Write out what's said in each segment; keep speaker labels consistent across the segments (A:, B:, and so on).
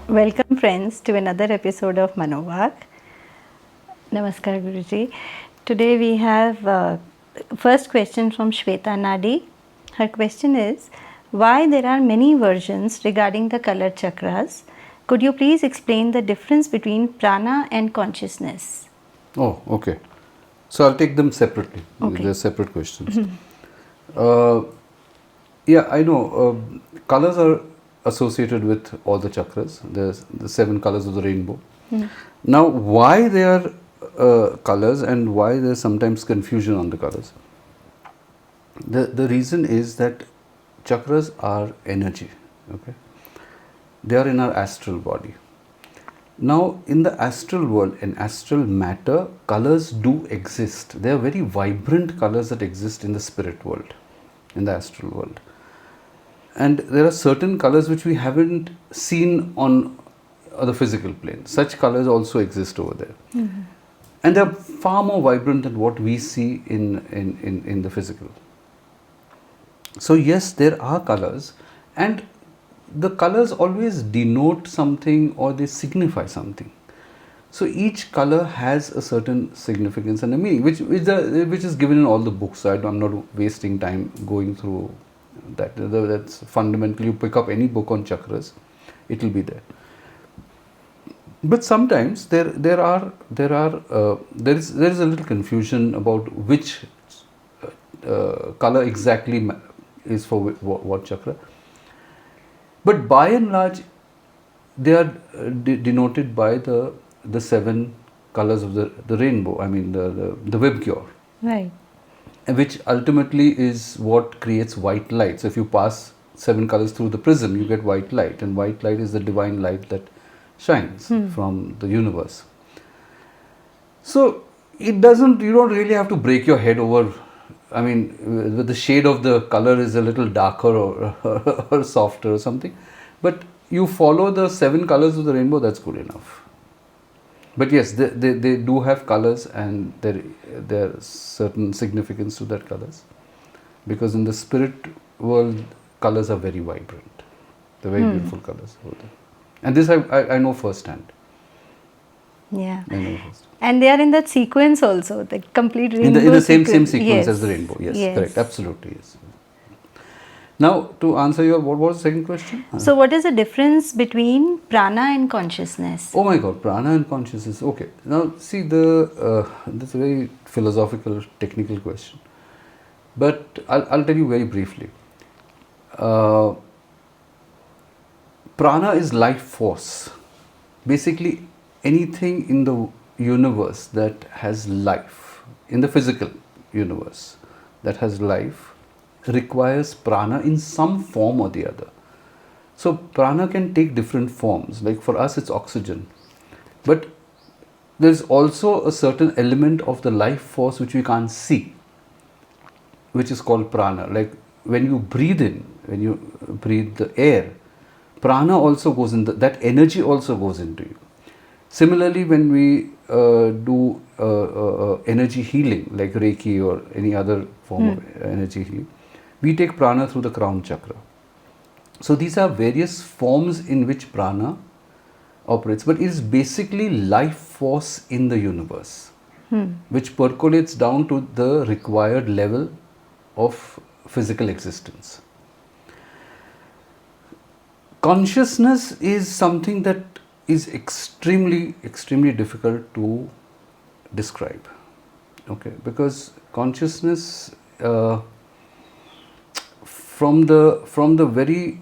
A: Welcome, friends, to another episode of Manovak. Namaskar, Guruji. Today we have first question from Shweta Nadi. Her question is, why there are many versions regarding the color chakras? Could you please explain the difference between prana and consciousness?
B: Oh, okay. So I'll take them separately.
A: Okay.
B: They're separate questions. uh, yeah, I know. Colors are associated with all the chakras. There's the 7 colors of the rainbow. Now, why they are colors and why there's sometimes confusion on the colors? The reason is that chakras are energy. Okay, they are in our astral body. Now, in the astral world, in astral matter, colors do exist. They are very vibrant colors that exist in the spirit world, in the astral world. And there are certain colors which we haven't seen on the physical plane. Such colors also exist over there. And they are far more vibrant than what we see in the physical. So, yes, there are colors, and the colors always denote something or they signify something. So each color has a certain significance and a meaning, which is given in all the books. So I'm not wasting time going through that. That's fundamentally, you pick up any book on chakras, it will be there. But sometimes there is a little confusion about which color exactly is for what chakra. But by and large, they are denoted by the 7 colors of the rainbow. I mean the web cure,
A: Right.
B: which ultimately is what creates white light. So if you pass 7 colors through the prism, you get white light, and white light is the divine light that shines from the universe. So you don't really have to break your head over. I mean, the shade of the color is a little darker or softer or something, but you follow the 7 colors of the rainbow, that's good enough. But yes, they do have colors, and there are certain significance to that colors, because in the spirit world, colors are very vibrant. They're very beautiful colors over there. And this I know firsthand.
A: Yeah.
B: I know firsthand.
A: And they are in that sequence also, the complete rainbow
B: In the same sequence
A: Yes.
B: as the rainbow. Yes, correct. Absolutely, yes. Now, to answer your, what was the second question?
A: So, what is the difference between prana and consciousness?
B: Oh my God, prana and consciousness. Okay. Now, see, that's a very philosophical, technical question. But I'll tell you very briefly. Prana is life force. Basically, anything in the universe that has life, in the physical universe that has life, requires prana in some form or the other. So prana can take different forms. Like for us, it's oxygen. But there's also a certain element of the life force which we can't see, which is called prana. Like when you breathe in, when you breathe the air, prana also goes in, that energy also goes into you. Similarly, when we do energy healing, like Reiki or any other form of energy healing, we take prana through the crown chakra. So these are various forms in which prana operates, but it is basically life force in the universe, which percolates down to the required level of physical existence. Consciousness is something that is extremely difficult to describe. Okay, because consciousness, from the very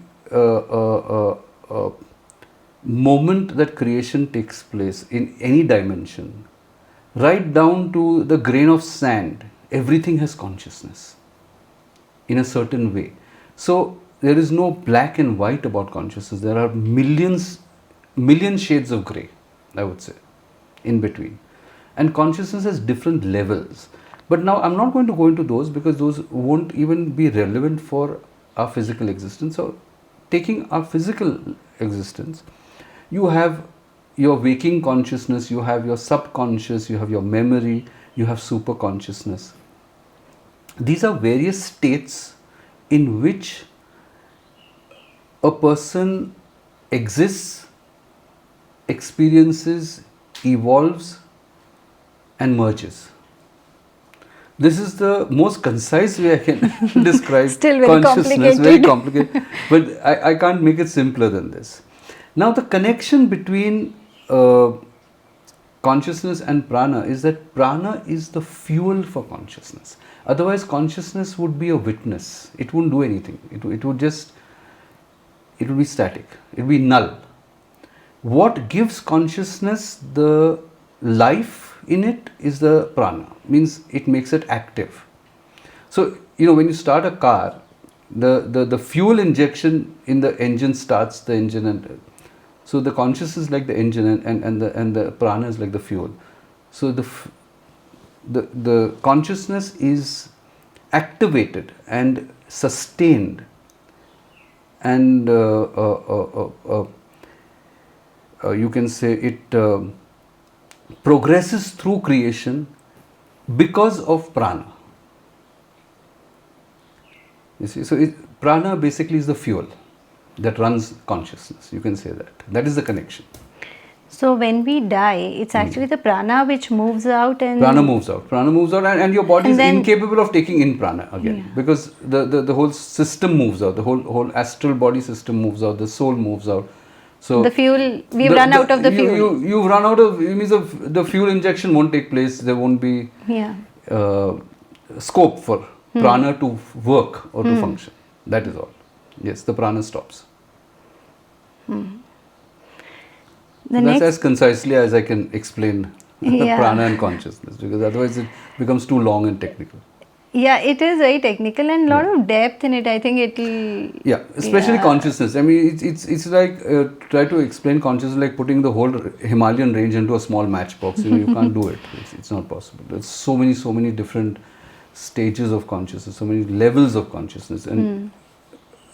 B: moment that creation takes place in any dimension, right down to the grain of sand, everything has consciousness in a certain way. So there is no black and white about consciousness. There are million shades of grey, I would say, in between. And consciousness has different levels. But now I'm not going to go into those, because those won't even be relevant for our physical existence. So taking our physical existence, you have your waking consciousness, you have your subconscious, you have your memory, you have super consciousness. These are various states in which a person exists experiences, evolves and merges. This is the most concise way I can describe
A: Still very
B: consciousness. Very
A: complicated.
B: complicated. But I can't make it simpler than this. Now, the connection between consciousness and prana is that prana is the fuel for consciousness. Otherwise, consciousness would be a witness. It wouldn't do anything. It would be static. It would be null. What gives consciousness the life in it is the prana. Means it makes it active. So, when you start a car, the fuel injection in the engine starts the engine, and so the consciousness is like the engine, and the prana is like the fuel. So the consciousness is activated and sustained, and you can say it progresses through creation because of prana. You see, so prana basically is the fuel that runs consciousness. You can say that. That is the connection.
A: So when we die, it's actually the prana which moves out, and
B: Prana moves out. Prana moves out, and your body is
A: then,
B: incapable of taking in prana again, because the whole system moves out. The whole astral body system moves out. The soul moves out. So
A: the fuel, we've run out of the fuel.
B: You've run out of. It means the fuel injection won't take place. There won't be scope for prana to work or to function. That is all. Yes, the prana stops. That's as concisely as I can explain prana and consciousness, because otherwise it becomes too long and technical.
A: Yeah, it is very technical and a lot of depth in it. I think it'll.
B: Yeah, especially consciousness. I mean, it's like try to explain consciousness like putting the whole Himalayan range into a small matchbox. You can't do it. It's not possible. There's so many different stages of consciousness, so many levels of consciousness, and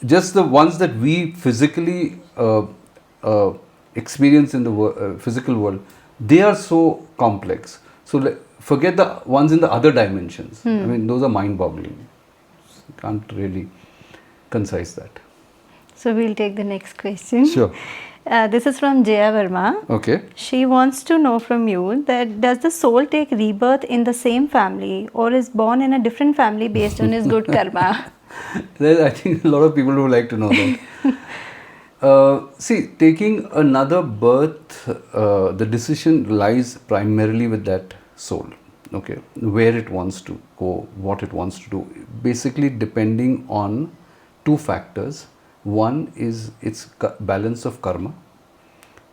B: just the ones that we physically experience in the physical world, they are so complex. So forget the ones in the other dimensions. I mean, those are mind-boggling. Can't really concise that.
A: So we'll take the next question.
B: Sure.
A: This is from Jaya Verma.
B: Okay.
A: She wants to know from you that does the soul take rebirth in the same family or is born in a different family based on his good karma?
B: I think a lot of people would like to know that. See, taking another birth, the decision lies primarily with that soul. Okay, where it wants to go, what it wants to do, basically depending on two factors. One is its balance of karma,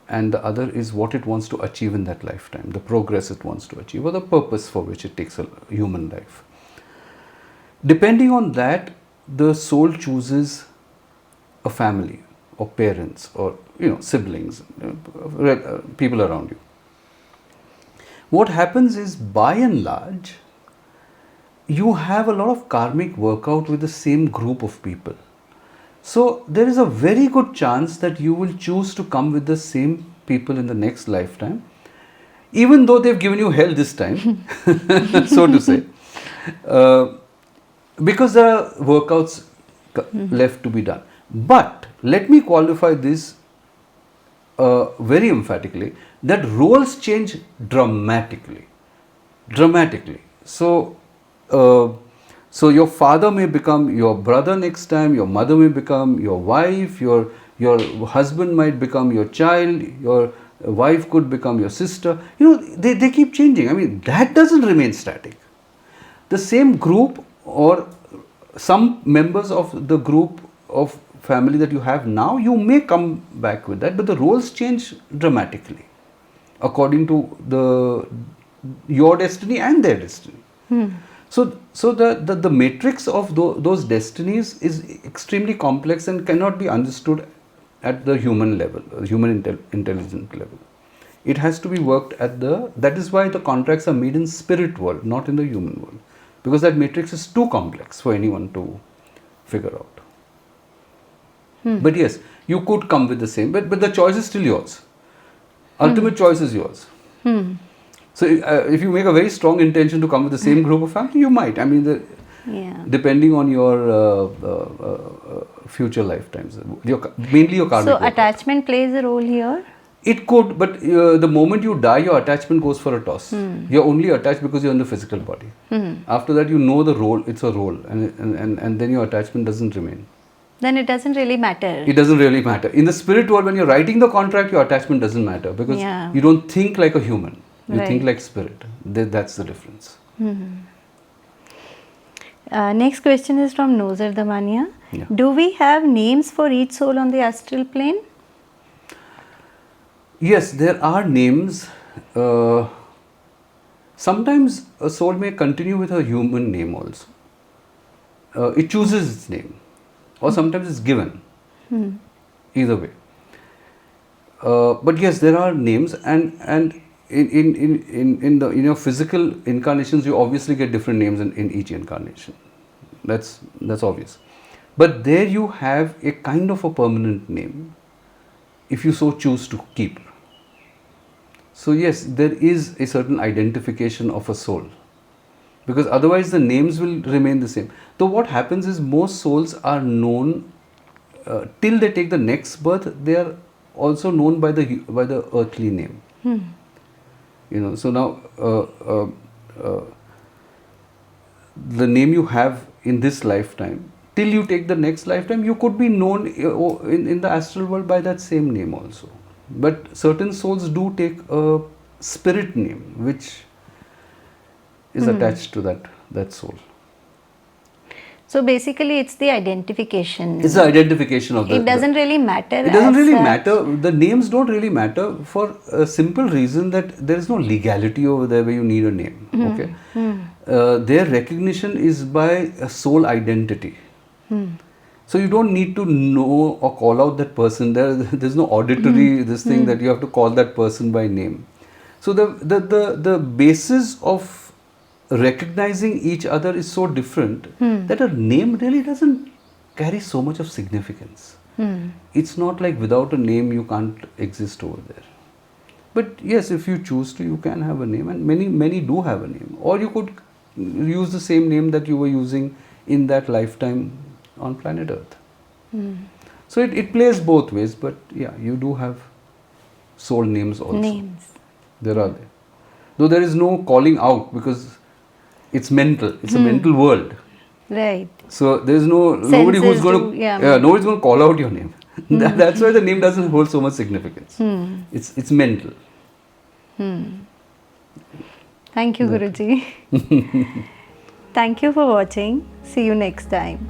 B: and the other is what it wants to achieve in that lifetime, the progress it wants to achieve, or the purpose for which it takes a human life. Depending on that, the soul chooses a family or parents or siblings, people around you. What happens is, by and large, you have a lot of karmic workout with the same group of people. So there is a very good chance that you will choose to come with the same people in the next lifetime, even though they've given you hell this time, so to say, because there are workouts left to be done. But let me qualify this very emphatically, that roles change dramatically. So your father may become your brother next time, your mother may become your wife, your husband might become your child, your wife could become your sister. They keep changing. I mean, that doesn't remain static. The same group or some members of the group of family that you have now, you may come back with that, but the roles change dramatically according to your destiny and their destiny. So the matrix of those destinies is extremely complex and cannot be understood at the human level, human intelligent level. It has to be worked that is why the contracts are made in spirit world, not in the human world, because that matrix is too complex for anyone to figure out. But yes, you could come with the same, but the choice is still yours. Ultimate choice is yours. So if you make a very strong intention to come with the same group of family, you might. I mean, depending on your future lifetimes, mainly your karmic.
A: So attachment plays a role here?
B: It could, but the moment you die, your attachment goes for a toss. You're only attached because you're in the physical body. After that, you know the role, it's a role, and then your attachment doesn't remain.
A: Then it doesn't really matter.
B: It doesn't really matter. In the spirit world, when you're writing the contract, your attachment doesn't matter because
A: Yeah.
B: you don't think like a human. You
A: Right.
B: think like spirit. That's the difference.
A: Next question is from Nozer Damania.
B: Yeah.
A: Do we have names for each soul on the astral plane?
B: Yes, there are names. Sometimes a soul may continue with a human name also. It chooses its name, or sometimes it's given. Either way. But yes, there are names, and in your physical incarnations, you obviously get different names in each incarnation. That's obvious. But there you have a kind of a permanent name, if you so choose to keep. So yes, there is a certain identification of a soul, because otherwise the names will remain the same. Though what happens is most souls are known till they take the next birth. They are also known by the earthly name. You know. So now the name you have in this lifetime, till you take the next lifetime, you could be known in the astral world by that same name also. But certain souls do take a spirit name which is attached to that soul.
A: So basically, it's the identification.
B: It's the identification of
A: It doesn't really matter.
B: It doesn't
A: as
B: really
A: such.
B: matter. The names don't really matter for a simple reason that there is no legality over there where you need a name. Okay, their recognition is by a soul identity. So you don't need to know or call out that person. There's no auditory this thing that you have to call that person by name. So the basis of recognizing each other is so different that a name really doesn't carry so much of significance. It's not like without a name you can't exist over there. But yes, if you choose to, you can have a name, and many do have a name. Or you could use the same name that you were using in that lifetime on planet Earth. So it plays both ways, but yeah, you do have soul names also.
A: Names.
B: There are there. Though there is no calling out because it's mental. It's a mental world.
A: Right.
B: So there is nobody who's
A: Senses
B: going
A: do, yeah.
B: nobody's going to call out your name. That's why the name doesn't hold so much significance. It's mental.
A: Thank you, Guruji. Thank you for watching. See you next time.